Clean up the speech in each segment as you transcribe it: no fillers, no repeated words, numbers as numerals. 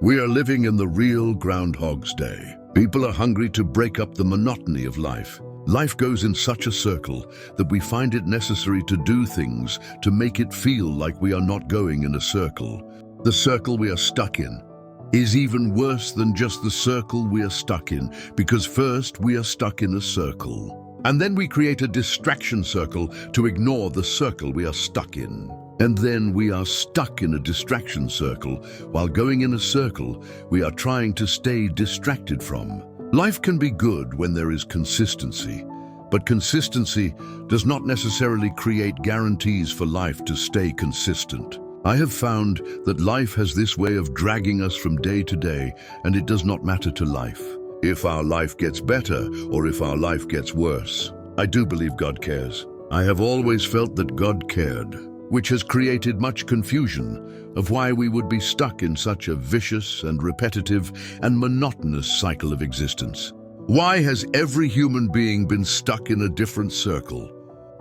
We are living in the real Groundhog's Day. People are hungry to break up the monotony of life. Life goes in such a circle that we find it necessary to do things to make it feel like we are not going in a circle. The circle we are stuck in is even worse than just the circle we are stuck in, because first we are stuck in a circle. And then we create a distraction circle to ignore the circle we are stuck in. And then we are stuck in a distraction circle, while going in a circle we are trying to stay distracted from. Life can be good when there is consistency, but consistency does not necessarily create guarantees for life to stay consistent. I have found that life has this way of dragging us from day to day, and it does not matter to life if our life gets better or if our life gets worse. I do believe God cares. I have always felt that God cared, which has created much confusion of why we would be stuck in such a vicious and repetitive and monotonous cycle of existence. Why has every human being been stuck in a different circle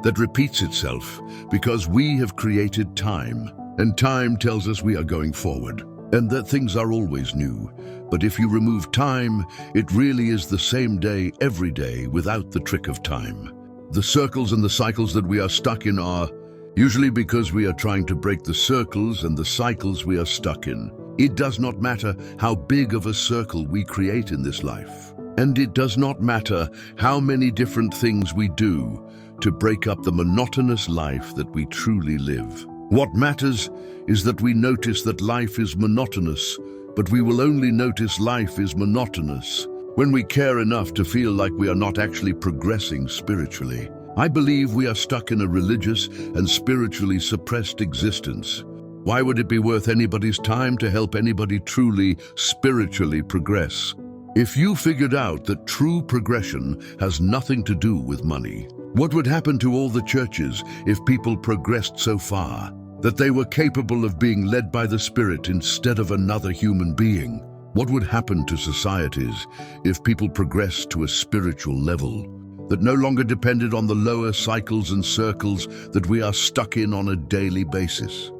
that repeats itself? Because we have created time, and time tells us we are going forward, and that things are always new. But if you remove time, it really is the same day every day without the trick of time. The circles and the cycles that we are stuck in are usually because we are trying to break the circles and the cycles we are stuck in. It does not matter how big of a circle we create in this life. And it does not matter how many different things we do to break up the monotonous life that we truly live. What matters is that we notice that life is monotonous, but we will only notice life is monotonous when we care enough to feel like we are not actually progressing spiritually. I believe we are stuck in a religious and spiritually suppressed existence. Why would it be worth anybody's time to help anybody truly spiritually progress? If you figured out that true progression has nothing to do with money, what would happen to all the churches if people progressed so far that they were capable of being led by the Spirit instead of another human being? What would happen to societies if people progressed to a spiritual level that no longer depended on the lower cycles and circles that we are stuck in on a daily basis?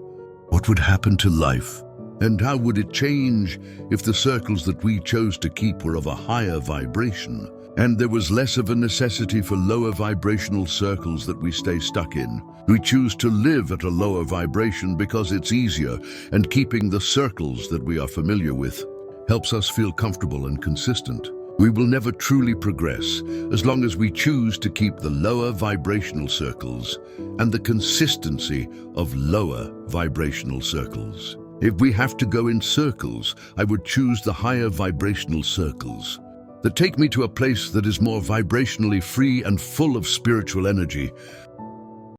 What would happen to life? And how would it change if the circles that we chose to keep were of a higher vibration, and there was less of a necessity for lower vibrational circles that we stay stuck in? We choose to live at a lower vibration because it's easier, and keeping the circles that we are familiar with helps us feel comfortable and consistent. We will never truly progress as long as we choose to keep the lower vibrational circles and the consistency of lower vibrational circles. If we have to go in circles, I would choose the higher vibrational circles that take me to a place that is more vibrationally free and full of spiritual energy.